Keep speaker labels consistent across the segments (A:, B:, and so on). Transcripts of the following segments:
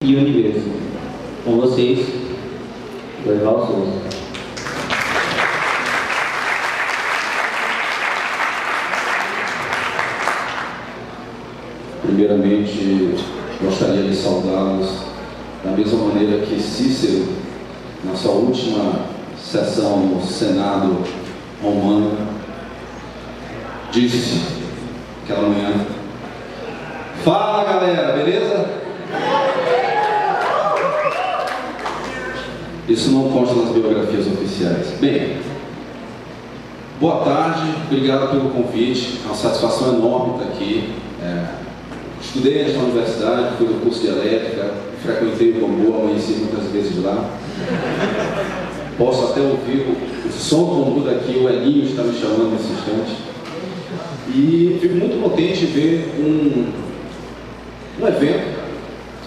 A: E o universo. Com vocês, Dorival Souza.
B: Primeiramente, gostaria de saudá-los da mesma maneira que Cícero, na sua última sessão no Senado romano, disse aquela manhã: "Fala, galera, beleza?" Isso não consta nas biografias oficiais. Bem, boa tarde, obrigado pelo convite, é uma satisfação enorme estar aqui. Estudei nesta universidade, fui no curso de elétrica, frequentei o bambu, amanheci muitas vezes lá. Posso até ouvir o som do bambu daqui, o Elinho está me chamando nesse instante. E fico muito contente de ver um evento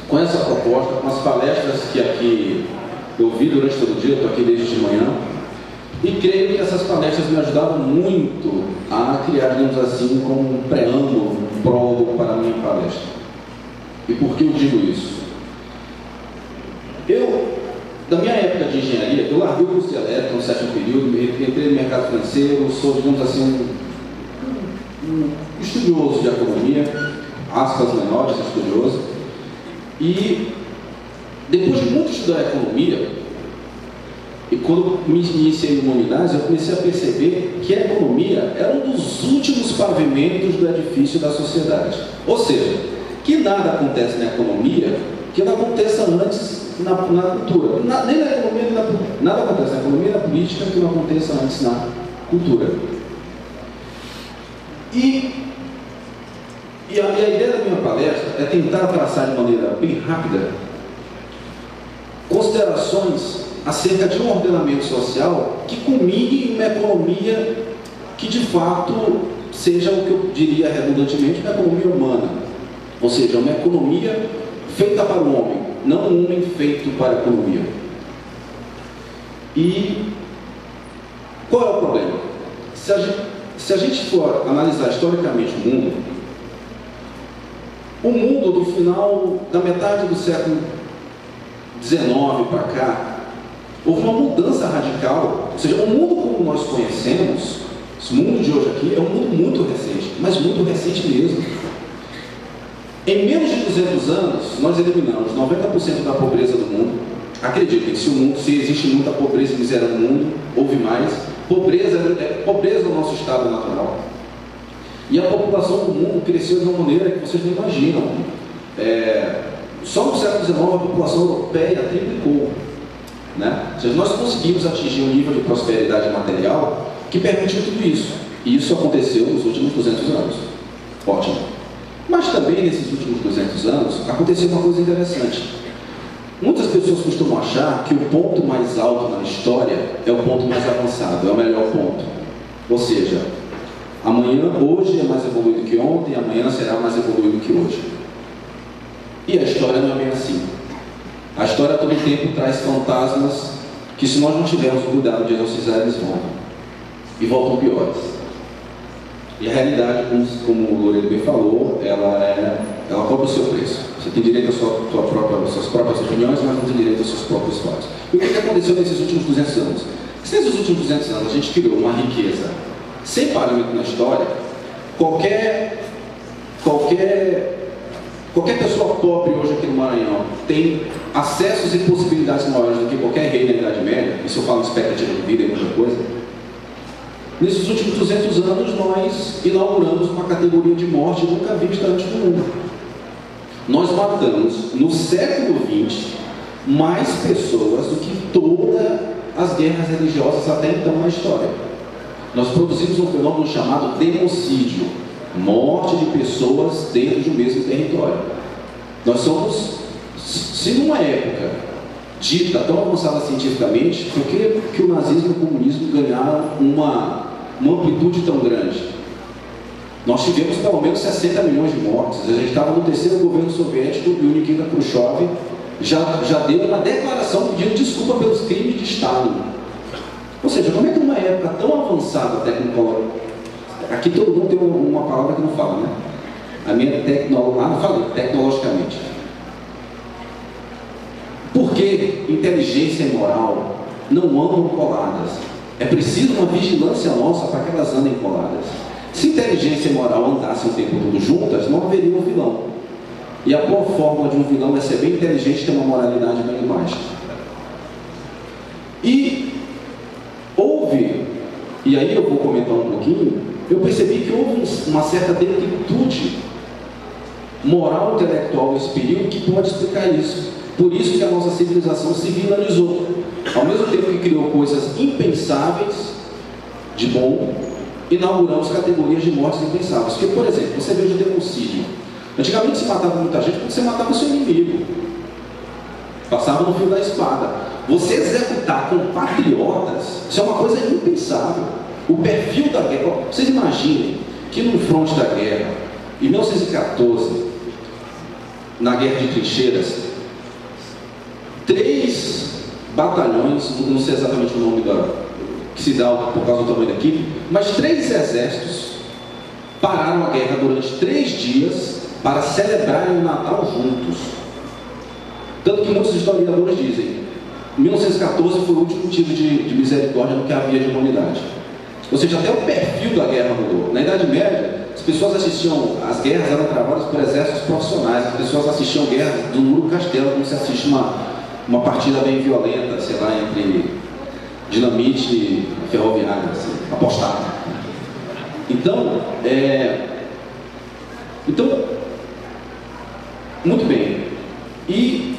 B: com essa proposta, com as palestras que aqui eu vi durante todo o dia, estou aqui desde de manhã, e creio que essas palestras me ajudaram muito a criar, digamos assim, como um preâmbulo, um prólogo para a minha palestra. E por que eu digo isso? Da minha época de engenharia, eu larguei o curso de elétrica no 7º período, entrei no mercado financeiro, sou, digamos assim, um estudioso de economia, aspas menores, estudioso, e depois de muito estudar economia, e quando me iniciei em humanidades, eu comecei a perceber que a economia era um dos últimos pavimentos do edifício da sociedade. Ou seja, que nada acontece na economia que não aconteça antes na cultura. Nem na economia, nada acontece na economia e na política que não aconteça antes na cultura. E a ideia da minha palestra é tentar traçar de maneira bem rápida considerações acerca de um ordenamento social que culmine em uma economia que de fato seja o que eu diria redundantemente uma economia humana, ou seja, uma economia feita para o homem, não um homem feito para a economia. E qual é o problema? Se a gente for analisar historicamente o mundo do final da metade do século XIX para cá, houve uma mudança radical. Ou seja, o mundo como nós conhecemos, esse mundo de hoje aqui, é um mundo muito recente, mas muito recente mesmo. Em menos de 200 anos, nós eliminamos 90% da pobreza do mundo. Acreditem, se existe muita pobreza e miséria no mundo, houve mais. Pobreza é o nosso estado natural. E a população do mundo cresceu de uma maneira que vocês não imaginam. Só no século XIX a população europeia triplicou. Né? Ou seja, nós conseguimos atingir um nível de prosperidade material que permitiu tudo isso. E isso aconteceu nos últimos 200 anos. Ótimo. Mas também nesses últimos 200 anos aconteceu uma coisa interessante. Muitas pessoas costumam achar que o ponto mais alto na história é o ponto mais avançado, é o melhor ponto. Ou seja, hoje é mais evoluído que ontem, amanhã será mais evoluído que hoje. E a história não é bem assim. A história todo tempo traz fantasmas que, se nós não tivermos o cuidado de exorcizar, eles voltam. E voltam piores. E a realidade, como o Loureiro bem falou, ela cobra o seu preço. Você tem direito às suas próprias opiniões, mas não tem direito aos seus próprios fatos. E o que aconteceu nesses últimos 200 anos? Se nesses últimos 200 anos a gente criou uma riqueza sem parâmetro na história, qualquer pessoa pobre hoje aqui no Maranhão tem acessos e possibilidades maiores do que qualquer rei na Idade Média, isso eu falo de expectativa de vida e muita coisa. Nesses últimos 200 anos nós inauguramos uma categoria de morte nunca vista antes no mundo. Nós matamos no século XX mais pessoas do que todas as guerras religiosas até então na história. Nós produzimos um fenômeno chamado democídio, morte de pessoas dentro de um mesmo território. Nós somos, se numa época dita tão avançada cientificamente, por que o nazismo e o comunismo ganharam uma amplitude tão grande? Nós tivemos pelo menos 60 milhões de mortes. A gente estava no terceiro governo soviético e o Nikita Khrushchev já deu uma declaração pedindo desculpa pelos crimes de Stalin. Ou seja, como é que numa época tão avançada tecnológica, aqui todo mundo tem uma palavra que não fala, né? A minha tecnologia... não falei, tecnologicamente. Porque inteligência e moral não andam coladas. É preciso uma vigilância nossa para que elas andem coladas. Se inteligência e moral andassem o tempo todo juntas, não haveria um vilão. E a boa forma de um vilão é ser bem inteligente e ter uma moralidade bem baixa. E houve, e aí eu vou comentar um pouquinho, eu percebi que houve uma certa declitude moral, intelectual nesse período que pode explicar isso. Por isso que a nossa civilização se vilanizou. Ao mesmo tempo que criou coisas impensáveis de bom, inauguramos categorias de mortes impensáveis. Porque, por exemplo, você veja o genocídio. Antigamente se matava muita gente porque você matava o seu inimigo. Passava no fio da espada. Você executar compatriotas, isso é uma coisa impensável. O perfil da guerra, vocês imaginem que no fronte da guerra, em 1914, na guerra de trincheiras, 3 batalhões, não sei exatamente o nome que se dá por causa do tamanho da equipe, mas 3 exércitos pararam a guerra durante 3 dias para celebrarem o Natal juntos. Tanto que muitos historiadores dizem, 1914 foi o último tiro de misericórdia no que havia de humanidade. Ou seja, até o perfil da guerra mudou. Na Idade Média, as pessoas assistiam, as guerras eram travadas por exércitos profissionais, as pessoas assistiam guerras do muro castelo, como se assiste uma partida bem violenta, sei lá, entre dinamite e ferroviária, assim, apostado. Então, muito bem. E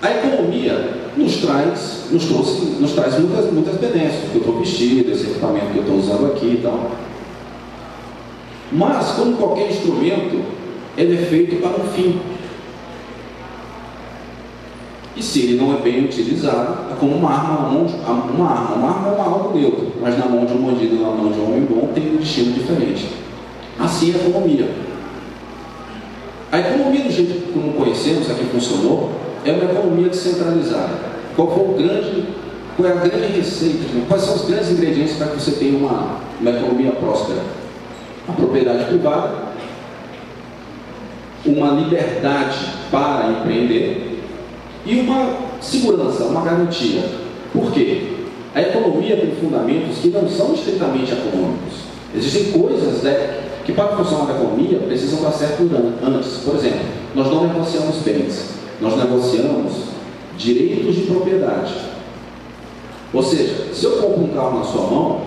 B: a economia nos traz muitas benesses, porque eu estou vestido, esse equipamento que eu estou usando aqui e tal. Mas, como qualquer instrumento, ele é feito para um fim. E se ele não é bem utilizado, é como uma arma. Uma arma é algo neutro, mas na mão de um bandido e na mão de um homem bom tem um destino diferente. Assim é a economia. A economia, do jeito como conhecemos, a que funcionou, é uma economia descentralizada. Qual é a grande receita? Quais são os grandes ingredientes para que você tenha uma economia próspera? A propriedade privada, uma liberdade para empreender e uma segurança, uma garantia. Por quê? A economia tem fundamentos que não são estritamente econômicos. Existem coisas que para funcionar a economia precisam dar certo antes. Por exemplo, nós não negociamos bens, nós negociamos direitos de propriedade. Ou seja, se eu compro um carro na sua mão,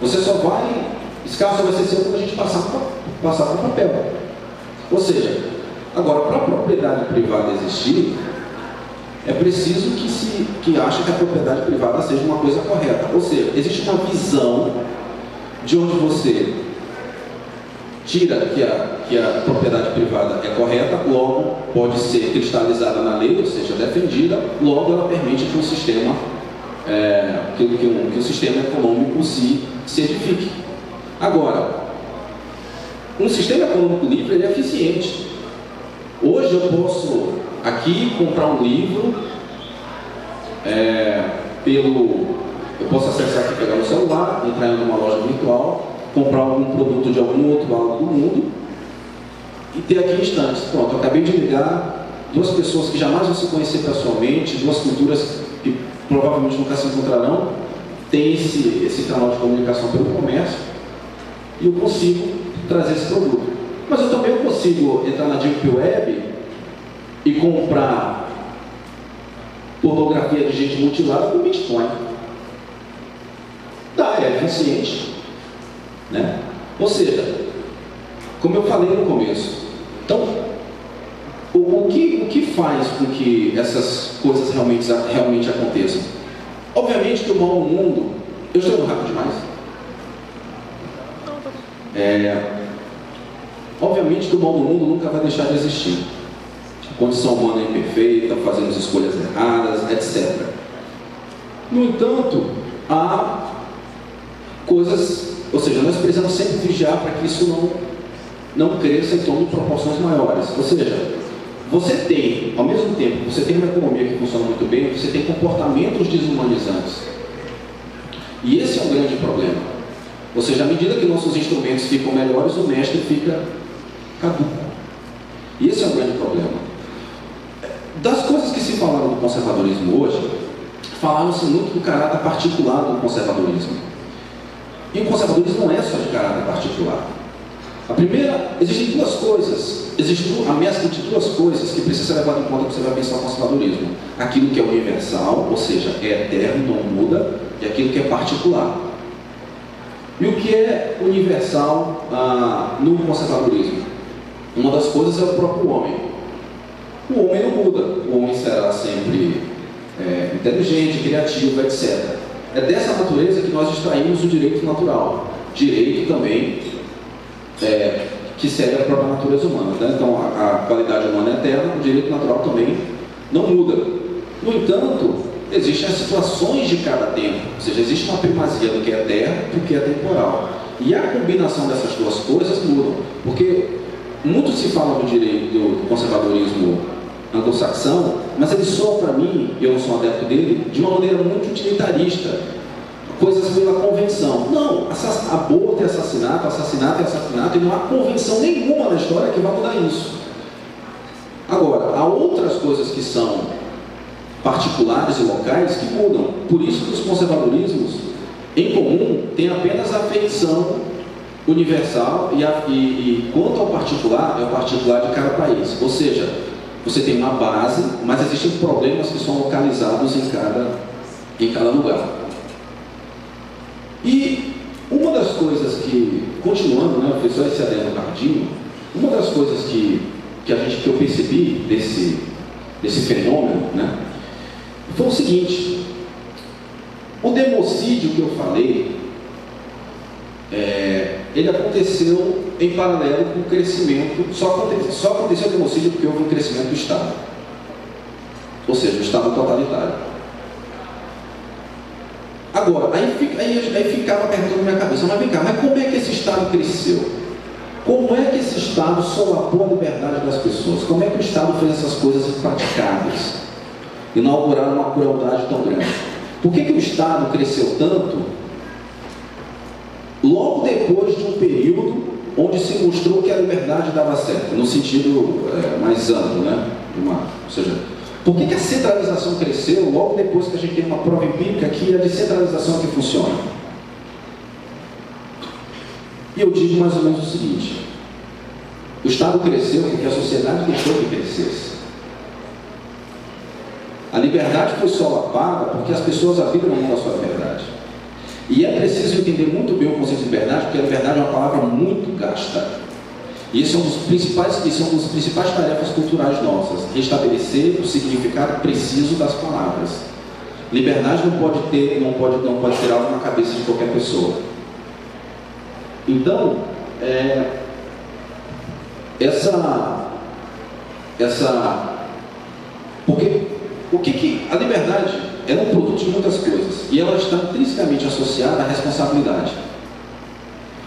B: você só vai... Esse carro só vai ser seu quando a gente passar para o papel. Ou seja, agora, para a propriedade privada existir, é preciso que ache que a propriedade privada seja uma coisa correta. Ou seja, existe uma visão de onde você tira que a propriedade privada é correta, logo pode ser cristalizada na lei, ou seja, defendida, logo ela permite que o sistema, que o sistema econômico se edifique. Agora, um sistema econômico livre ele é eficiente. Hoje eu posso aqui comprar um livro, eu posso acessar aqui, pegar no celular, entrar em uma loja virtual, comprar algum produto de algum outro lado do mundo e ter aqui instantes. Pronto, eu acabei de ligar 2 pessoas que jamais vão se conhecer pessoalmente, 2 culturas que provavelmente nunca se encontrarão, tem esse canal de comunicação pelo comércio. E eu consigo trazer esse produto. Mas eu também consigo entrar na Deep Web e comprar pornografia de gente mutilada com Bitcoin. É eficiente. Né? Ou seja, como eu falei no começo, então, o que faz com que essas coisas realmente aconteçam? Obviamente que o mal no mundo... Eu estou indo rápido demais? Obviamente que o mal do mundo nunca vai deixar de existir. A condição humana é imperfeita, fazemos escolhas erradas, etc. No entanto, há coisas, ou seja, nós precisamos sempre vigiar para que isso não cresça em torno de proporções maiores. Ou seja, você tem, ao mesmo tempo, você tem uma economia que funciona muito bem, você tem comportamentos desumanizantes. E esse é um grande problema. Ou seja, à medida que nossos instrumentos ficam melhores, o mestre fica caduco. E esse é um grande problema. Das coisas que se falaram do conservadorismo hoje, falaram-se muito do caráter particular do conservadorismo. E o conservadorismo não é só de caráter particular. A primeira, existem duas coisas, existe a mescla de duas coisas que precisa ser levado em conta quando você vai pensar o conservadorismo. Aquilo que é universal, ou seja, é eterno, não muda, e aquilo que é particular. E o que é universal no conservadorismo? Uma das coisas é o próprio homem. O homem não muda, o homem será sempre inteligente, criativo, etc. É dessa natureza que nós extraímos o direito natural. Direito também que segue a própria natureza humana. Né? Então, a qualidade humana é eterna, o direito natural também não muda. No entanto, existem as situações de cada tempo, ou seja, existe uma primazia do que é eterno e do que é temporal. E a combinação dessas duas coisas mudam, porque muito se fala do direito do conservadorismo anglo-saxão, mas ele soa para mim, e eu não sou adepto dele, de uma maneira muito utilitarista, coisas pela convenção. Não, aborto é assassinato, assassinato é assassinato, e não há convenção nenhuma na história que vá mudar isso. Agora, há outras coisas que são particulares e locais que mudam. Por isso que os conservadorismos, em comum, têm apenas a feição universal e quanto ao particular, é o particular de cada país. Ou seja, você tem uma base, mas existem problemas que são localizados em cada lugar. E uma das coisas que, continuando, né, eu fiz só esse adendo rapidinho, uma das coisas que eu percebi desse fenômeno, né, foi o seguinte: o democídio que eu falei, ele aconteceu em paralelo com o crescimento, só aconteceu o democídio porque houve um crescimento do Estado, ou seja, o Estado totalitário. Agora, aí ficava perguntando na minha cabeça, mas vem cá, mas como é que esse Estado cresceu? Como é que esse Estado solapou a liberdade das pessoas? Como é que o Estado fez essas coisas impraticáveis? Inauguraram uma crueldade tão grande. Por que o Estado cresceu tanto logo depois de um período onde se mostrou que a liberdade dava certo, no sentido mais amplo, né? Ou seja, por que a centralização cresceu logo depois que a gente tem uma prova empírica que a descentralização que funciona? E eu digo mais ou menos o seguinte: o Estado cresceu porque a sociedade deixou que crescesse. A liberdade foi solapada porque as pessoas abriram mão da sua liberdade. E é preciso entender muito bem o conceito de liberdade, porque a liberdade é uma palavra muito gasta. E isso é uma das principais tarefas culturais nossas: restabelecer o significado preciso das palavras. Liberdade não pode ter algo na cabeça de qualquer pessoa. Então, porque a liberdade é um produto de muitas coisas e ela está intrinsecamente associada à responsabilidade.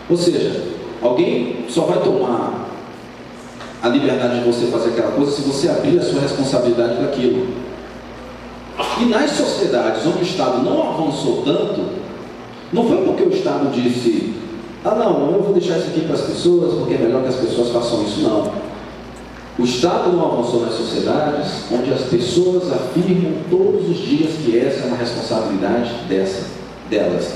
B: Ou seja, alguém só vai tomar a liberdade de você fazer aquela coisa se você abrir a sua responsabilidade daquilo. E nas sociedades onde o Estado não avançou tanto, não foi porque o Estado disse: ah não, eu vou deixar isso aqui para as pessoas porque é melhor que as pessoas façam isso. Não. O Estado não avançou nas sociedades onde as pessoas afirmam todos os dias que essa é uma responsabilidade delas.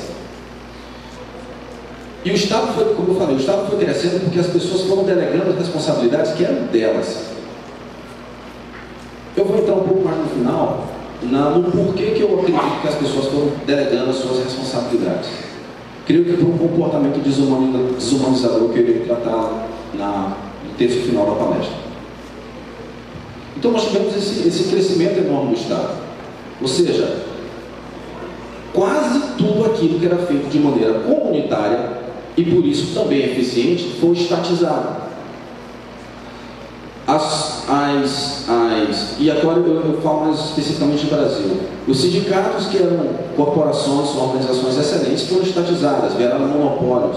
B: E o Estado foi, como eu falei, o Estado foi crescendo porque as pessoas foram delegando as responsabilidades que eram delas. Eu vou entrar um pouco mais no final no porquê que eu acredito que as pessoas foram delegando as suas responsabilidades. Creio que por um comportamento desumanizador que eu irei tratar no texto final da palestra. Então nós tivemos esse crescimento enorme do Estado. Ou seja, quase tudo aquilo que era feito de maneira comunitária e por isso também eficiente foi estatizado. E agora eu falo mais especificamente do Brasil. Os sindicatos, que eram corporações, são organizações excelentes, foram estatizadas, viraram monopólios.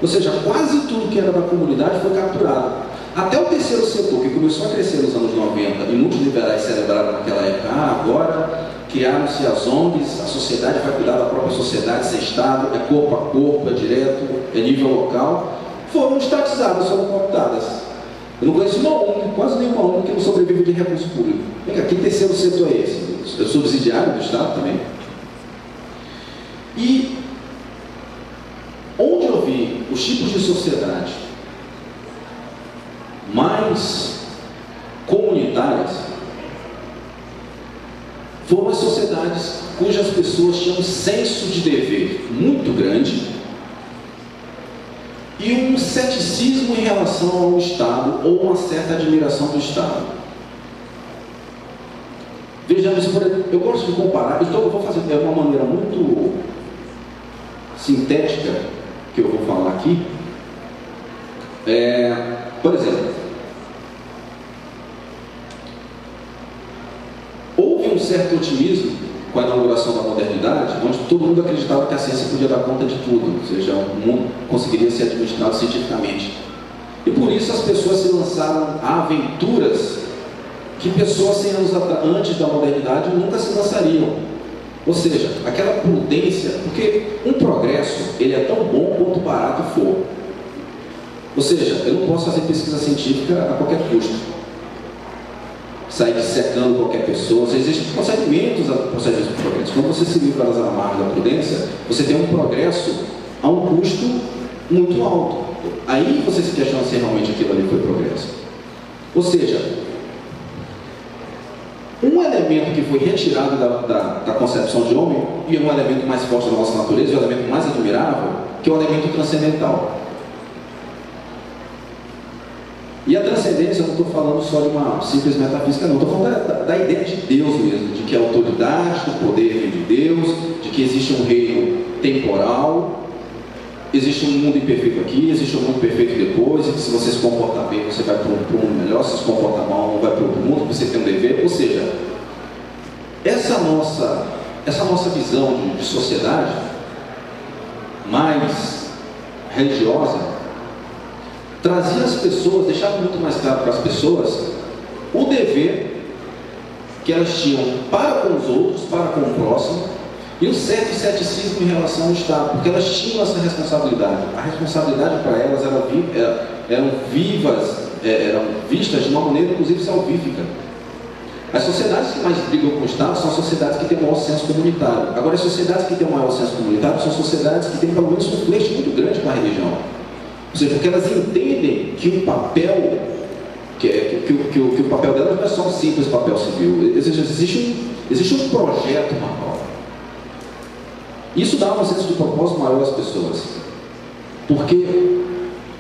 B: Ou seja, quase tudo que era da comunidade foi capturado. Até o terceiro setor, que começou a crescer nos anos 90, e muitos liberais celebraram naquela época: agora criaram-se as ONGs, a sociedade vai cuidar da própria sociedade, sem Estado, é corpo a corpo, é direto, é nível local. foram estatizadas, foram cooptadas. Eu não conheço uma ONG, quase nenhuma ONG que não sobrevive de recurso público. Vem cá, que terceiro setor é esse? É subsidiário do Estado também? E onde eu vi os tipos de sociedade mais comunitárias foram as sociedades cujas pessoas tinham um senso de dever muito grande e um ceticismo em relação ao Estado ou uma certa admiração do Estado. Vejamos, por exemplo, eu gosto de comparar, eu vou fazer de uma maneira muito sintética que eu vou falar aqui. Por exemplo, houve um certo otimismo com a inauguração da modernidade, onde todo mundo acreditava que a ciência podia dar conta de tudo, ou seja, o mundo conseguiria ser administrado cientificamente. E por isso as pessoas se lançaram a aventuras que pessoas 100 anos antes da modernidade nunca se lançariam. Ou seja, aquela prudência, porque um progresso, ele é tão bom quanto barato for. Ou seja, eu não posso fazer pesquisa científica a qualquer custo. Sair dissecando qualquer pessoa. Existem procedimentos de progresso. Quando você se livra das amarras da prudência, você tem um progresso a um custo muito alto. Aí você se questiona se realmente aquilo ali foi progresso. Ou seja, um elemento que foi retirado da concepção de homem, e é um elemento mais forte da nossa natureza, e o elemento mais admirável, que é o elemento transcendental. E a transcendência, eu não estou falando só de uma simples metafísica, não. Estou falando da ideia de Deus mesmo, de que a autoridade do poder vem de Deus, de que existe um reino temporal, existe um mundo imperfeito aqui, existe um mundo perfeito depois, e que se você se comportar bem, você vai para um mundo melhor, se comportar mal, não vai para outro mundo, você tem um dever. Ou seja, essa nossa visão de sociedade mais religiosa trazia as pessoas, deixava muito mais claro para as pessoas o dever que elas tinham para com os outros, para com o próximo, e um certo ceticismo em relação ao Estado, porque elas tinham essa responsabilidade. A responsabilidade para elas eram vistas de uma maneira, inclusive, salvífica. As sociedades que mais brigam com o Estado são as sociedades que têm o maior senso comunitário. Agora, as sociedades que têm o maior senso comunitário são sociedades que têm, pelo menos, um flerte muito grande com a religião. Ou seja, porque elas entendem que o papel, que o papel delas não é só um simples papel civil. Existe um projeto maior. Isso dá um senso de propósito maior às pessoas. Porque,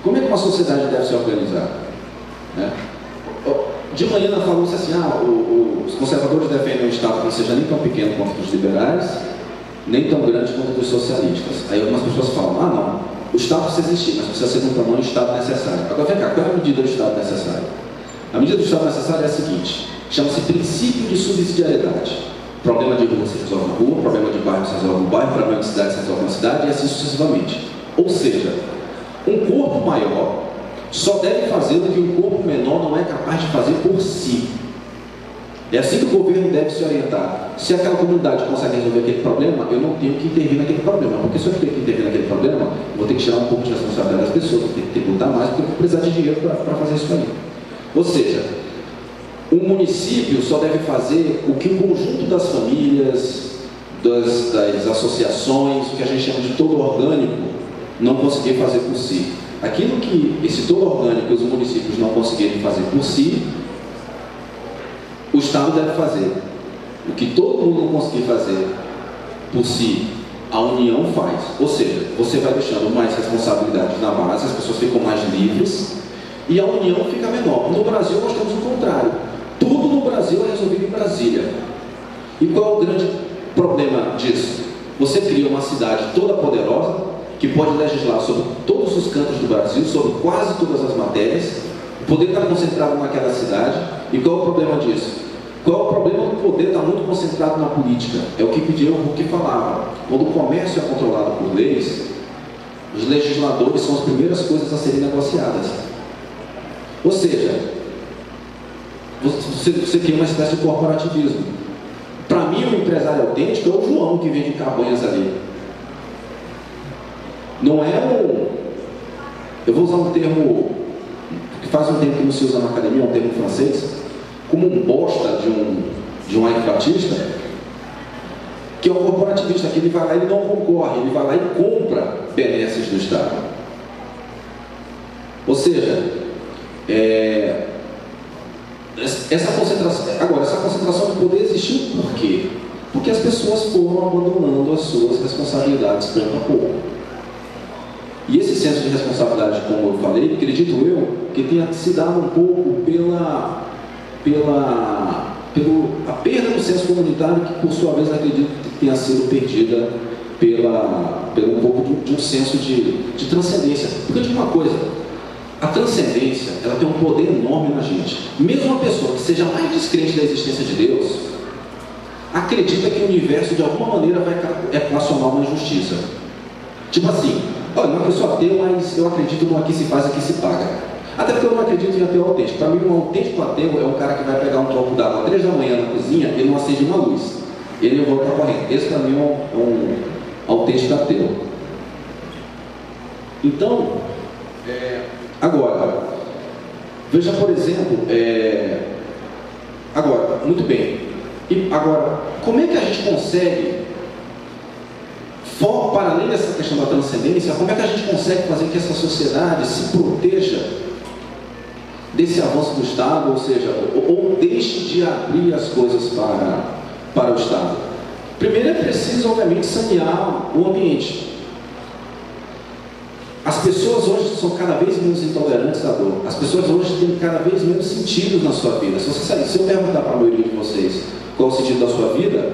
B: como é que uma sociedade deve se organizar? Né? De manhã falou-se assim, os conservadores defendem um Estado que não seja nem tão pequeno quanto os liberais, nem tão grande quanto os socialistas. Aí algumas pessoas falam, não, o Estado precisa existir, mas precisa ser de um tamanho do Estado necessário. Agora vem cá, qual é a medida do Estado necessário? A medida do Estado necessário é a seguinte, chama-se princípio de subsidiariedade. Problema de rua se resolve na rua, problema de bairro se resolve no bairro, problema de cidade se resolve na cidade, e assim sucessivamente. Ou seja, um corpo maior só deve fazer o que um corpo menor não é capaz de fazer por si. É assim que o governo deve se orientar. Se aquela comunidade consegue resolver aquele problema, eu não tenho que intervir naquele problema. Porque se eu tenho que intervir naquele problema, eu vou ter que tirar um pouco de responsabilidade das pessoas, vou ter que lutar mais, porque eu vou precisar de dinheiro para fazer isso aí. Ou seja, um município só deve fazer o que o conjunto das famílias, das associações, o que a gente chama de todo orgânico, não conseguir fazer por si. Aquilo que esse todo orgânico e os municípios não conseguirem fazer por si, o Estado deve fazer. O que todo mundo não conseguir fazer por si, a União faz. Ou seja, você vai deixando mais responsabilidade na base, as pessoas ficam mais livres e a União fica menor. No Brasil nós temos o contrário. Tudo no Brasil é resolvido em Brasília. E qual é o grande problema disso? Você cria uma cidade toda poderosa, que pode legislar sobre todos os cantos do Brasil, sobre quase todas as matérias, o poder está concentrado naquela cidade. E qual é o problema disso? Qual é o problema do poder estar muito concentrado na política? É o que pediram, o que falava. Quando o comércio é controlado por leis, os legisladores são as primeiras coisas a serem negociadas. Ou seja, você cria uma espécie de corporativismo. Para mim, o empresário autêntico é o João que vende cabanhas ali. Não é eu vou usar um termo que faz um tempo que não se usa na academia, um termo francês, como um bosta de um arquivatista, que é um corporativista, que ele vai lá e não concorre, ele vai lá e compra benesses do Estado. Ou seja, essa concentração de poder existiu por quê? Porque as pessoas foram abandonando as suas responsabilidades pouco a pouco. E esse senso de responsabilidade, como eu falei, acredito eu, que tenha se dado um pouco pela perda do senso comunitário, que por sua vez acredito que tenha sido perdida pelo um pouco de um senso de transcendência. Porque eu digo uma coisa, a transcendência, ela tem um poder enorme na gente. Mesmo uma pessoa que seja mais descrente da existência de Deus, acredita que o universo de alguma maneira vai equacionar uma injustiça. Tipo assim, olha, uma pessoa ateu, mas eu acredito no aqui se faz, aqui se paga. Até porque eu não acredito em ateu autêntico. Para mim, um autêntico ateu é um cara que vai pegar um copo d'água às 3 da manhã na cozinha e não acende uma luz. Ele volta correndo. Esse para mim é um autêntico ateu. Então, agora, veja por exemplo, agora, muito bem. E agora, como é que a gente consegue, para além dessa questão da transcendência, como é que a gente consegue fazer que essa sociedade se proteja desse avanço do Estado, ou seja, ou deixe de abrir as coisas para o Estado? Primeiro é preciso, obviamente, sanear o ambiente. As pessoas hoje são cada vez menos intolerantes à dor. As pessoas hoje têm cada vez menos sentidos na sua vida. Se eu perguntar para a maioria de vocês qual é o sentido da sua vida,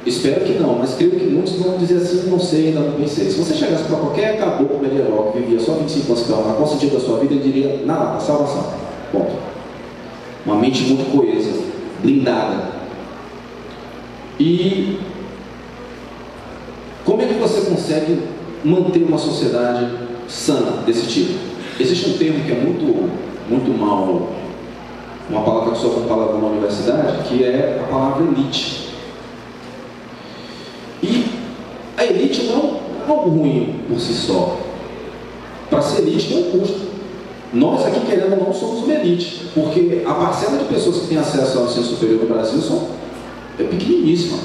B: espero que não, mas creio que muitos vão dizer assim, não sei, ainda não pensei. Se você chegasse para qualquer caboclo medieval que vivia só 25 anos perguntar qual é o sentido da sua vida, ele diria, nada, salvação. Ponto. Uma mente muito coesa, blindada. E como é que você consegue manter uma sociedade sã desse tipo? Existe um termo que é muito mal, uma palavra que só com palavra na universidade, que é a palavra elite. E a elite não é algo ruim por si só. Para ser elite tem um custo. Nós aqui, querendo ou não, somos uma elite, porque a parcela de pessoas que têm acesso ao ensino superior no Brasil é pequeniníssima.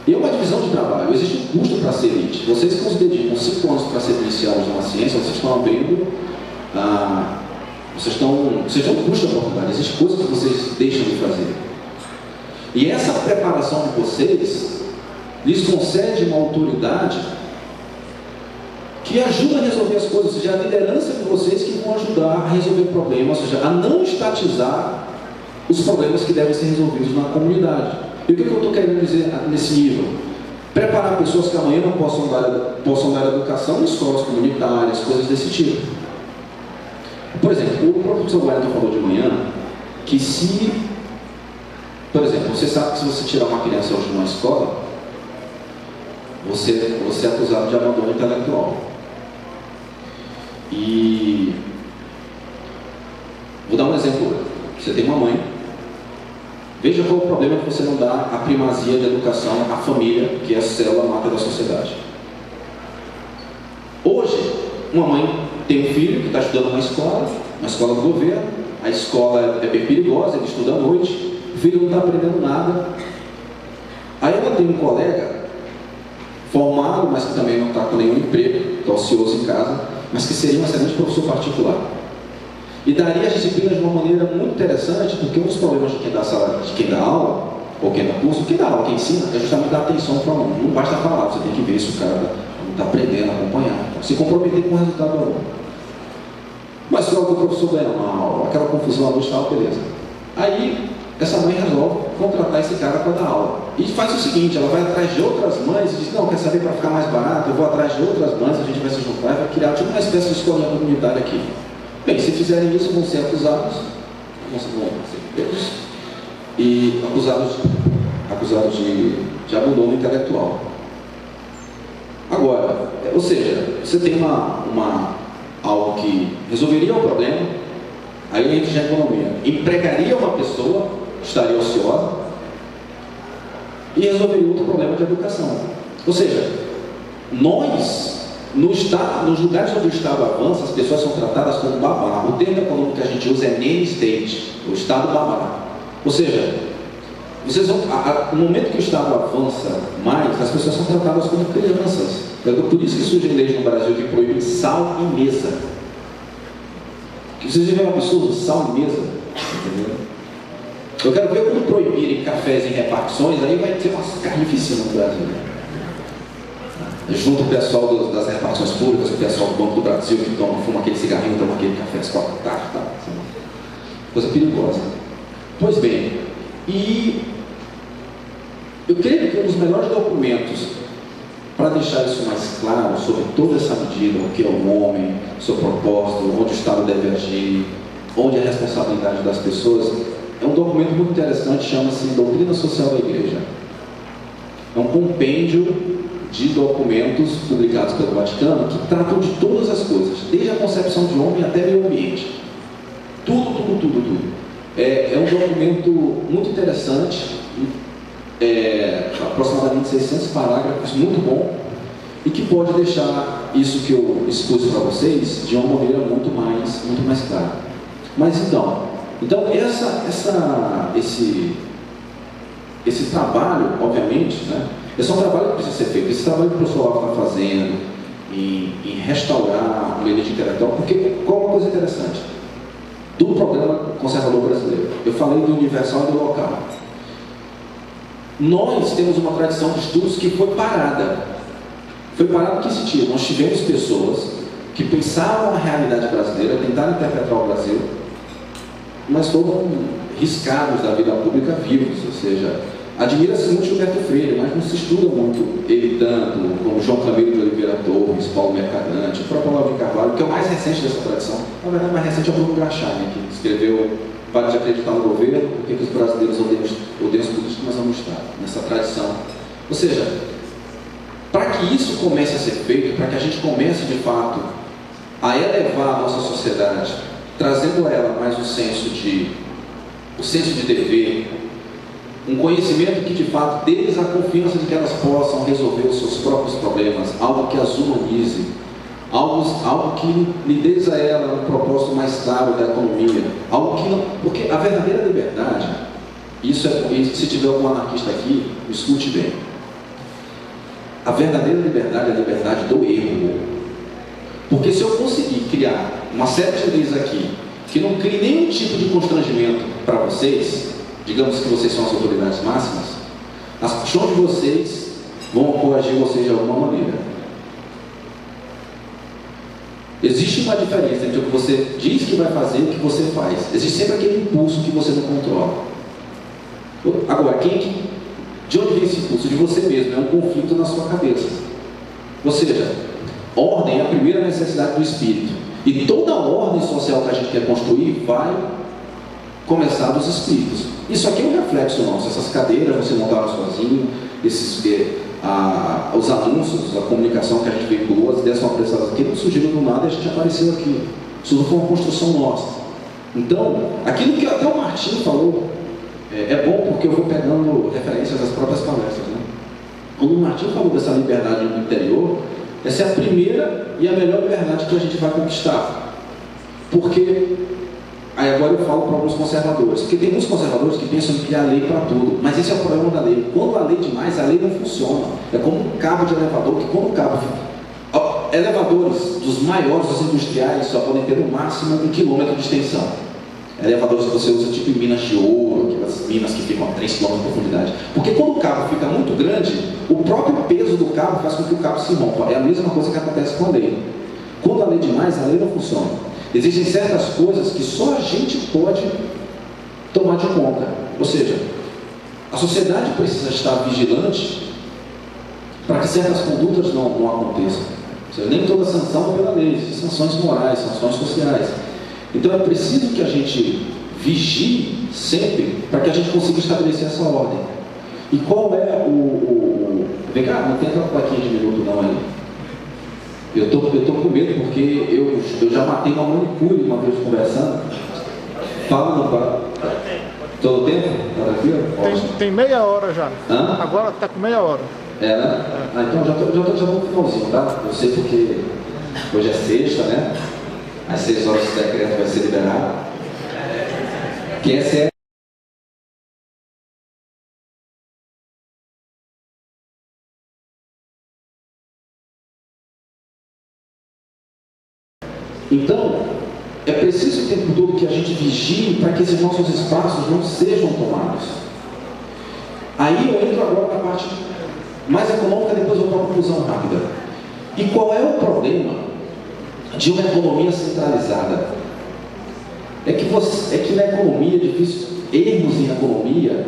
B: E é uma divisão de trabalho, existe um custo para ser elite. Vocês que nos dedicam 5 anos para ser iniciados numa ciência, vocês estão abrindo, vocês têm um custo de oportunidade, existem coisas que vocês deixam de fazer. E essa preparação de vocês lhes concede uma autoridade que ajuda a resolver as coisas, ou seja, a liderança de vocês que vão ajudar a resolver problemas, ou seja, a não estatizar os problemas que devem ser resolvidos na comunidade. E o que eu estou querendo dizer nesse nível? Preparar pessoas que amanhã não possam dar educação em escolas comunitárias, coisas desse tipo. Por exemplo, o professor Wellington falou de manhã que por exemplo, você sabe que se você tirar uma criança hoje de uma escola, você é acusado de abandono intelectual. E vou dar um exemplo. Você tem uma mãe. Veja qual é o problema que você não dá a primazia da educação à família, que é a célula mata da sociedade. Hoje, uma mãe tem um filho que está estudando uma escola do governo, a escola é bem perigosa, ele estuda à noite, o filho não está aprendendo nada. Aí ela tem um colega formado, mas que também não está com nenhum emprego, está ocioso em casa, mas que seria um excelente professor particular. E daria as disciplinas de uma maneira muito interessante, porque um dos problemas de quem dá aula, ou quem dá curso, quem dá aula, quem ensina, é justamente dar atenção para o aluno. Não basta falar, você tem que ver se o cara está aprendendo, acompanhar, se comprometer com o resultado do aluno. Mas se o professor ganha uma aula, aquela confusão à noite, tal, beleza. Aí, essa mãe resolve contratar esse cara para dar aula. E faz o seguinte, ela vai atrás de outras mães e diz, não, quer saber, para ficar mais barato, eu vou atrás de outras mães, a gente vai se juntar e vai criar tipo uma espécie de escolinha comunitária aqui. Bem, se fizerem isso, vão ser acusados, vão ser presos e acusados de abandono intelectual. Agora, ou seja, você tem algo que resolveria um problema, aí entra a economia, empregaria uma pessoa, estaria ociosa, e resolveria outro problema de educação. Ou seja, nós Nos lugares onde o Estado avança, as pessoas são tratadas como babá. O termo econômico que a gente usa é nanny state, o Estado babá. Ou seja, no momento que o Estado avança mais, as pessoas são tratadas como crianças. Por isso que surgem leis no Brasil que proíbem sal em mesa. Vocês veem um absurdo, sal em mesa. Entendeu? Eu quero ver quando proibirem cafés em repartições, aí vai ter umas carnificina no Brasil. Junto o pessoal das repartições públicas, o pessoal do Banco do Brasil que fuma aquele cigarrinho, toma aquele café às 4 da tarde, tá? Coisa perigosa. Pois bem, e eu creio que um dos melhores documentos para deixar isso mais claro sobre toda essa medida, o que é o homem, seu propósito, onde o Estado deve agir, onde é a responsabilidade das pessoas, é um documento muito interessante, chama-se Doutrina Social da Igreja. É um compêndio de documentos publicados pelo Vaticano que tratam de todas as coisas, desde a concepção de homem até meio ambiente. Tudo. É um documento muito interessante, aproximadamente 600 parágrafos, muito bom, e que pode deixar isso que eu expus para vocês de uma maneira muito mais clara. Mas então esse trabalho, obviamente, né, esse é um trabalho que precisa ser feito. Esse trabalho que o professor Olavo está fazendo em restaurar o elite intelectual, porque qual é uma coisa interessante do programa conservador brasileiro? Eu falei do universal e do local. Nós temos uma tradição de estudos que foi parada. Foi parada em que sentido? Nós tivemos pessoas que pensavam a realidade brasileira, tentaram interpretar o Brasil, mas foram riscados da vida pública vivos, ou seja, admira-se muito Gilberto Freire, mas não se estuda muito ele tanto, como João Camilo de Oliveira Torres, Paulo Mercadante, o próprio Olavo de Carvalho, que é o mais recente dessa tradição. Na verdade, o mais recente é o Bruno Grachaine, que escreveu Para de Acreditar no Governo, porque os brasileiros odeiam os políticos, mas não no Estado, nessa tradição. Ou seja, para que isso comece a ser feito, para que a gente comece de fato a elevar a nossa sociedade, trazendo a ela mais o senso de dever, um conhecimento que de fato dê-lhes a confiança de que elas possam resolver os seus próprios problemas, algo que as humanize, algo que lhe dê a ela um propósito mais claro da economia, algo que não, porque a verdadeira liberdade, se tiver algum anarquista aqui, escute bem, a verdadeira liberdade é a liberdade do erro, porque se eu conseguir criar uma série de leis aqui que não crie nenhum tipo de constrangimento para vocês, digamos que vocês são as autoridades máximas, as paixões de vocês vão coagir vocês de alguma maneira. Existe uma diferença entre o que você diz que vai fazer e o que você faz. Existe sempre aquele impulso que você não controla. Agora, de onde vem esse impulso? De você mesmo, é um conflito na sua cabeça. Ou seja, ordem é a primeira necessidade do espírito. E toda a ordem social que a gente quer construir vai começar dos espíritos. Isso aqui é um reflexo nosso. Essas cadeiras você montaram sozinho, os anúncios, a comunicação que a gente veiculou, as ideias são apresentadas aqui, não surgiram do nada e a gente apareceu aqui. Isso não foi uma construção nossa. Então, aquilo que até o Martinho falou, é bom porque eu vou pegando referências das próprias palestras, né? Quando o Martinho falou dessa liberdade no interior, essa é a primeira e a melhor liberdade que a gente vai conquistar. Porque, aí agora eu falo para alguns conservadores, porque tem muitos conservadores que pensam em criar lei para tudo, mas esse é o problema da lei. Quando a lei demais, a lei não funciona. É como um cabo de elevador, que quando o cabo... Elevadores dos maiores, dos industriais, só podem ter no máximo 1 quilômetro de extensão. Elevadores que você usa tipo em minas de ouro, aquelas minas que ficam a 3 km de profundidade. Porque quando o cabo fica muito grande, o próprio peso do cabo faz com que o cabo se rompa. É a mesma coisa que acontece com a lei. Quando a lei demais, a lei não funciona. Existem certas coisas que só a gente pode tomar de conta. Ou seja, a sociedade precisa estar vigilante para que certas condutas não aconteçam. Ou seja, nem toda sanção é pela lei, existem sanções morais, sanções sociais. Então é preciso que a gente vigie sempre para que a gente consiga estabelecer essa ordem. E qual é Vem cá, não tem aquela plaquinha de minuto não aí. Eu tô com medo porque eu já matei uma manicure uma vez conversando. Fala, não fala? Todo o tempo? Tá tranquilo?
C: Tem meia hora já.
B: Hã?
C: Agora está com meia hora.
B: É, né? Ah, então já tô no finalzinho, tá? Eu sei porque hoje é sexta, né? Às 6 horas o decreto vai ser liberado. Quem é sério? Então, é preciso o tempo todo que a gente vigie para que esses nossos espaços não sejam tomados. Aí eu entro agora na parte mais econômica, depois eu tomo uma conclusão rápida. E qual é o problema de uma economia centralizada? É que na economia, difícil, erros em economia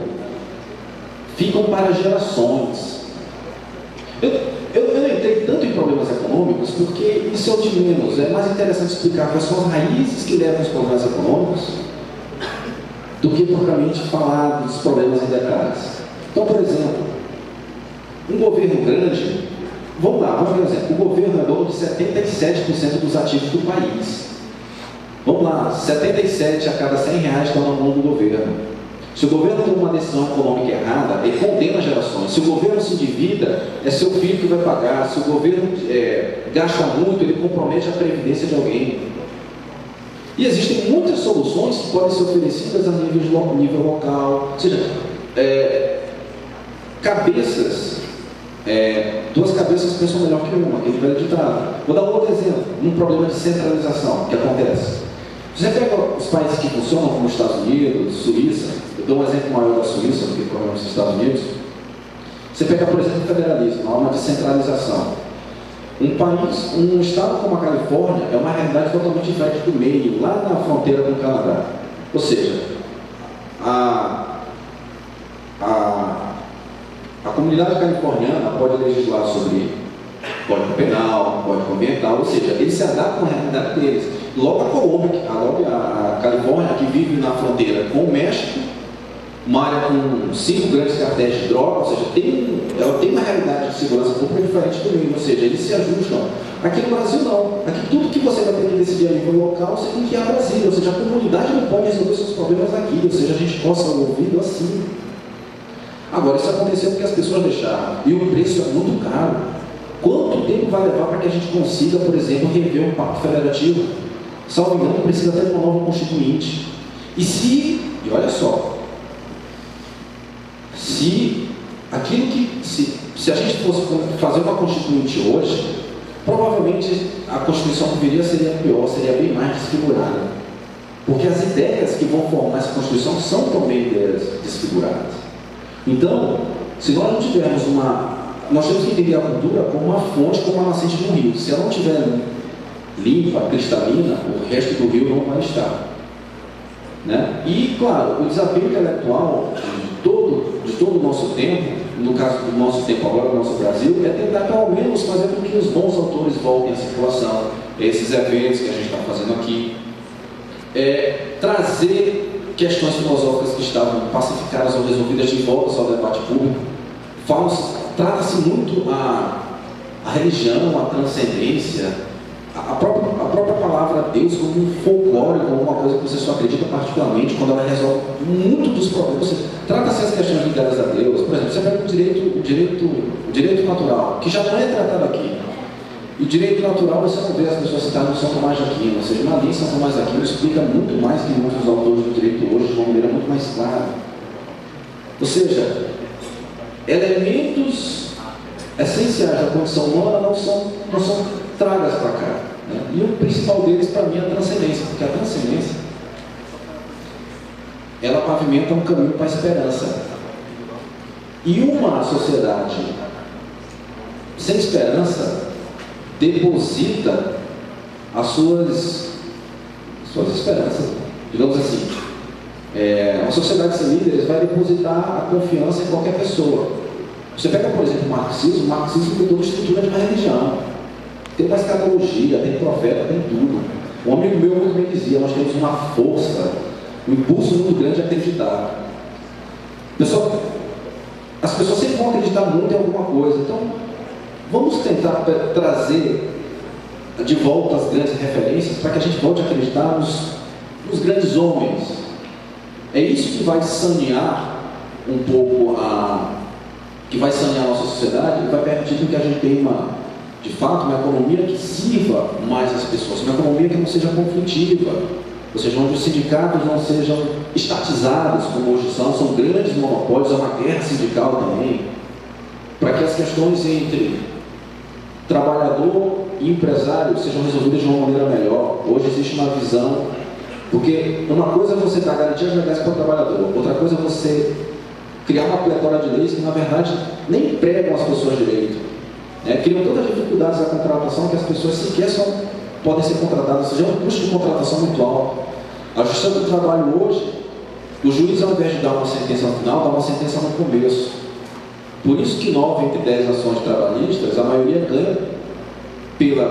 B: ficam para gerações. Eu não entrei tanto em problemas econômicos porque isso é o de menos. É mais interessante explicar quais são as raízes que levam aos problemas econômicos do que propriamente falar dos problemas em detalhes. Então, por exemplo, um governo grande, vamos ver um exemplo. O governo é dono de 77% dos ativos do país. Vamos lá, 77 a cada 100 reais estão na mão do governo. Se o governo toma uma decisão econômica errada, ele condena gerações. Se o governo se endivida, é seu filho que vai pagar. Se o governo gasta muito, ele compromete a previdência de alguém. E existem muitas soluções que podem ser oferecidas a nível local. Ou seja, duas cabeças pensam melhor que uma, aquele velho ditado. Vou dar um outro exemplo, um problema de centralização que acontece. Você pega os países que funcionam, como os Estados Unidos, Suíça, eu dou um exemplo maior da Suíça do que provavelmente dos Estados Unidos. Você pega, por exemplo, o federalismo, uma descentralização. Um estado como a Califórnia é uma realidade totalmente diferente do meio, lá na fronteira com o Canadá. Ou seja, a comunidade californiana pode legislar sobre código penal, código ambiental, ou seja, eles se adaptam à realidade deles. Logo a Califórnia, que vive na fronteira com o México, uma área com 5 grandes cartéis de droga, ou seja, ela tem uma realidade de segurança um pouco diferente do meio, ou seja, eles se ajustam. Aqui no Brasil não. Aqui tudo que você vai ter que decidir a nível local, você tem que ir a Brasília, ou seja, a comunidade não pode resolver seus problemas aqui, ou seja, a gente possa ouvi-lo assim. Agora, isso aconteceu porque as pessoas deixaram, e o preço é muito caro. Quanto tempo vai levar para que a gente consiga, por exemplo, rever um pacto federativo? Salvo engano, precisa ter uma nova constituinte. E olha só, se a gente fosse fazer uma constituinte hoje, provavelmente a Constituição que viria seria pior, seria bem mais desfigurada. Porque as ideias que vão formar essa Constituição são também ideias desfiguradas. Então, se nós não tivermos nós temos que entender a cultura como uma fonte, como uma nascente de um rio. Se ela não estiver limpa, cristalina, o resto do rio não vai estar. Né? E, claro, o desafio intelectual de todo o nosso tempo, no caso do nosso tempo agora, do nosso Brasil, é tentar pelo menos fazer com que os bons autores voltem à circulação, esses eventos que a gente está fazendo aqui, trazer questões filosóficas que estavam pacificadas ou resolvidas de volta ao debate público. Trata-se muito a religião, a transcendência, a própria palavra Deus como um folclore, como uma coisa que você só acredita particularmente quando ela resolve muito dos problemas. Trata-se as questões ligadas a Deus. Por exemplo, você pega o direito natural, que já não é tratado aqui. E o direito natural você não vê as pessoas citadas no São Tomás de Aquino, ou seja, uma lei São Tomás de Aquino explica muito mais que muitos autores do direito hoje de uma maneira muito mais clara. Ou seja, elementos essenciais da condição humana não são tragas para cá. Né? E o principal deles, para mim, é a transcendência, porque a transcendência ela pavimenta um caminho para a esperança. E uma sociedade sem esperança deposita as suas esperanças. Digamos assim, uma sociedade sem líderes vai depositar a confiança em qualquer pessoa. Você pega, por exemplo, o marxismo tem toda a estrutura de uma religião. Tem uma escatologia, tem profeta, tem tudo. Um amigo meu muito bem dizia, nós temos uma força, um impulso muito grande de acreditar. As pessoas sempre vão acreditar muito em alguma coisa. Então, vamos tentar trazer de volta as grandes referências para que a gente volte a acreditar nos grandes homens. É isso que vai sanear um pouco que vai sanear a nossa sociedade, vai permitir que a gente tenha de fato, uma economia que sirva mais as pessoas, uma economia que não seja conflitiva, ou seja, onde os sindicatos não sejam estatizados, como hoje são grandes monopólios, é uma guerra sindical também, para que as questões entre trabalhador e empresário sejam resolvidas de uma maneira melhor. Hoje existe uma visão, porque uma coisa é você dar garantia de regras para o trabalhador, outra coisa é você criar uma pletora de leis que, na verdade, nem empregam as pessoas direito. Criam todas as dificuldades da contratação que as pessoas sequer podem ser contratadas, ou seja, é um custo de contratação muito alto. A Justiça do Trabalho hoje, o juiz, ao invés de dar uma sentença no final, dá uma sentença no começo. Por isso que 9 entre 10 ações trabalhistas, a maioria ganha pelo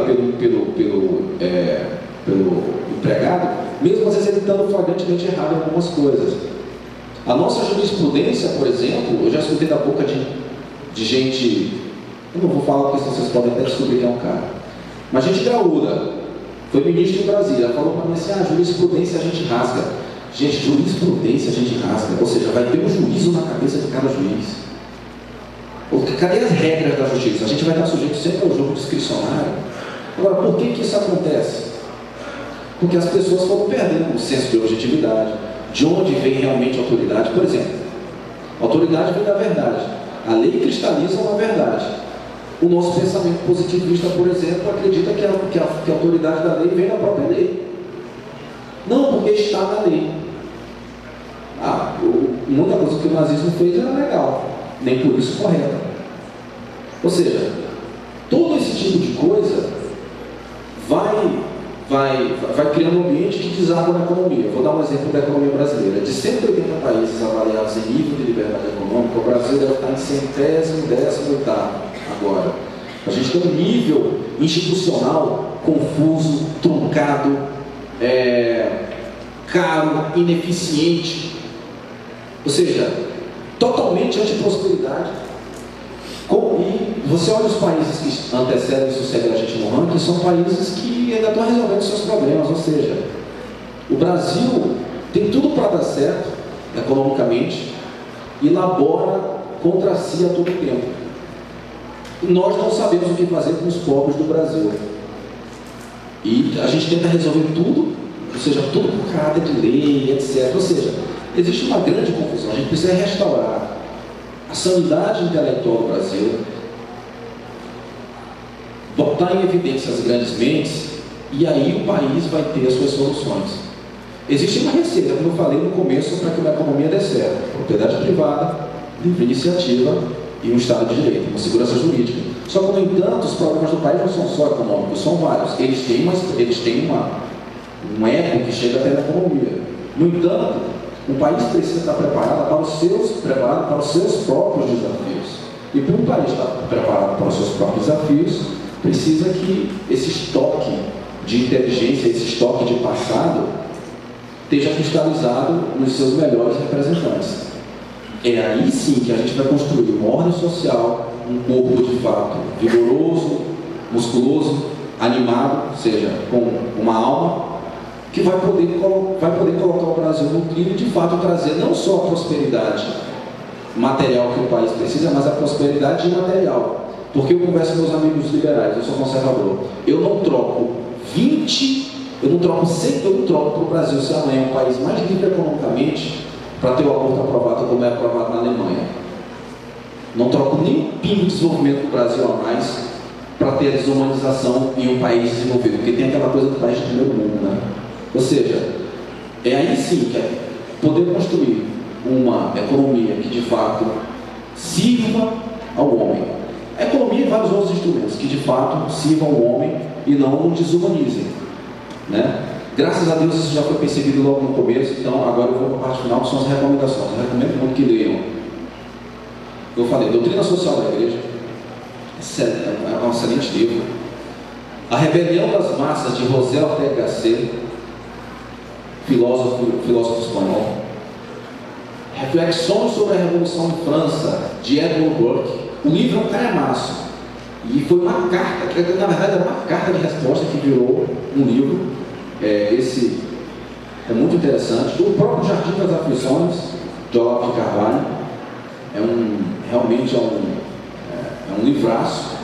B: empregado, mesmo às vezes ele estando flagrantemente errado em algumas coisas. A nossa jurisprudência, por exemplo, eu já escutei da boca de gente, eu não vou falar porque vocês podem até descobrir que é um cara, mas gente graúda, foi ministro em Brasília, falou para mim assim, jurisprudência a gente rasga. Gente, jurisprudência a gente rasga, ou seja, vai ter um juízo na cabeça de cada juiz. Cadê as regras da justiça? A gente vai estar sujeito sempre ao jogo discricionário. Agora, por que isso acontece? Porque as pessoas foram perdendo o senso de objetividade, de onde vem realmente a autoridade. Por exemplo, a autoridade vem da verdade. A lei cristaliza uma verdade. O nosso pensamento positivista, por exemplo, acredita que a autoridade da lei vem da própria lei. Não, porque está na lei. Muita coisa que o nazismo fez era legal, nem por isso correta. Ou seja, todo esse tipo de coisa vai criando um ambiente que desarma na economia. Vou dar um exemplo da economia brasileira. De 180 países avaliados em nível de liberdade econômica, o Brasil deve estar em 118º agora. A gente tem um nível institucional confuso, truncado, caro, ineficiente. Ou seja, totalmente anti-prosperidade. E você olha os países que antecedem e sucedem a gente no ranking, são países que ainda estão resolvendo seus problemas. Ou seja, o Brasil tem tudo para dar certo economicamente e labora contra si a todo tempo. E nós não sabemos o que fazer com os pobres do Brasil. E a gente tenta resolver tudo, ou seja, tudo por caráter de lei, etc. Ou seja, existe uma grande confusão. A gente precisa restaurar a sanidade intelectual do Brasil, botar em evidência as grandes mentes, e aí o país vai ter as suas soluções. Existe uma receita, como eu falei no começo, para que uma economia dê certo: propriedade privada, livre iniciativa e um Estado de Direito, uma segurança jurídica. Só que, no entanto, os problemas do país não são só econômicos, são vários. Eles têm um eco que chega até na economia. No entanto, o país precisa estar preparado para os seus próprios desafios. E para um país estar preparado para os seus próprios desafios, precisa que esse estoque de inteligência, esse estoque de passado, esteja cristalizado nos seus melhores representantes. É aí sim que a gente vai construir uma ordem social, um corpo de fato vigoroso, musculoso, animado, ou seja, com uma alma, que vai poder colocar o Brasil no trilho e de fato trazer não só a prosperidade material que o país precisa, mas a prosperidade imaterial. Porque eu converso com meus amigos liberais, eu sou conservador, eu não troco 100, eu não troco para o Brasil ser amanhã um país mais livre economicamente para ter o aborto aprovado como é aprovado na Alemanha. Não troco nem um pingo de desenvolvimento do Brasil a mais para ter a desumanização em um país desenvolvido, porque tem aquela coisa do país de primeiro mundo, né? Ou seja, é aí sim que é poder construir uma economia que de fato sirva ao homem. A economia e vários outros instrumentos que de fato sirvam ao homem e não o desumanizem, né? Graças a Deus isso já foi percebido logo no começo, então agora eu vou para a parte final, que são as recomendações. Eu recomendo muito que leiam. Eu falei, Doutrina Social da Igreja, é um excelente livro. A Rebelião das Massas, de José Ortega Gasset, filósofo espanhol. Reflexões sobre a Revolução em França, de Edmund Burke. O livro é um calhamaço. E foi uma carta, que na verdade era uma carta de resposta que virou um livro. Esse é muito interessante. O próprio Jardim das Aflições, de Olavo de Carvalho, é um realmente é um livraço.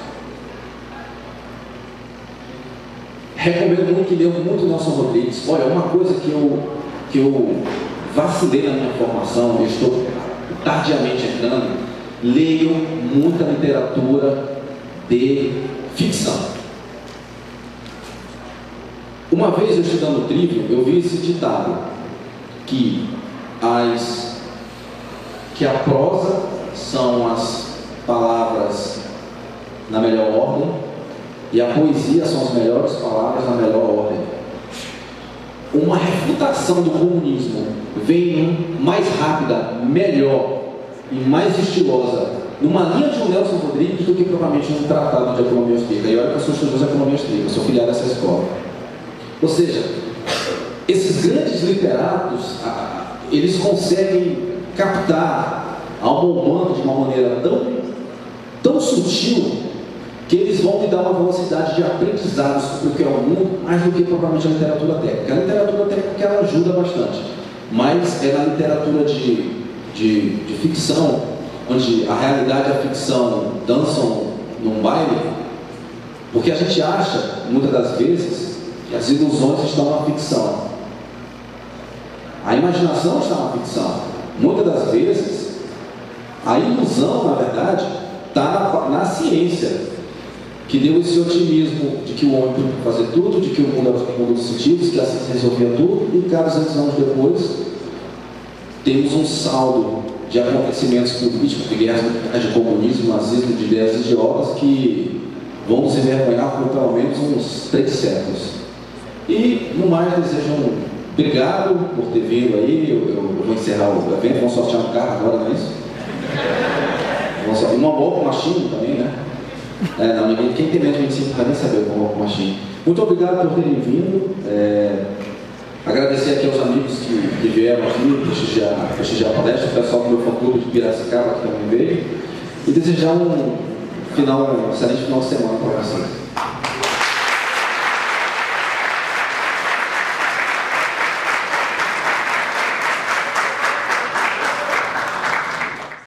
B: Recomendo muito que leiam muito Nelson Rodrigues. Olha, uma coisa que eu vacilei na minha formação, eu estou tardiamente entrando, leiam muita literatura de ficção. Uma vez eu estudando Trivium, eu vi esse ditado, que a prosa são as palavras na melhor ordem e a poesia são as melhores palavras na melhor ordem. Uma refutação do comunismo vem mais rápida, melhor e mais estilosa numa linha de um Nelson Rodrigues do que provavelmente num tratado de economia austríaca. E olha que eu sou estudioso de economia austríaca, sou filiado a essa escola. Ou seja, esses grandes literatos, eles conseguem captar a alma humana de uma maneira tão sutil que eles vão me dar uma velocidade de aprendizado sobre o que é o mundo, mais do que provavelmente a literatura técnica. A literatura técnica ela ajuda bastante, mas é na literatura de ficção, onde a realidade e a ficção dançam num baile, porque a gente acha, muitas das vezes, que as ilusões estão na ficção. A imaginação está na ficção. Muitas das vezes, a ilusão, na verdade, está na ciência, que deu esse otimismo de que o homem podia fazer tudo, de que o mundo era o mundo dos sentidos, que a ciência resolvia tudo, e 200 anos depois, temos um saldo de acontecimentos políticos, de guerras de comunismo, nazismo, de ideias idiotas que vão nos envergonhar por pelo menos uns 3 séculos. E, no mais, desejo obrigado por ter vindo aí. Eu vou encerrar o evento, vamos sortear um carro agora, não é isso? Uma boa machine também, né? Não, quem tem menos de 25 vai nem saber como é o machine. Muito obrigado por terem vindo. Agradecer aqui aos amigos que vieram aqui prestigiar a palestra, o pessoal do meu fã-clube de Piracicaba que também veio, e desejar um excelente final de semana para vocês.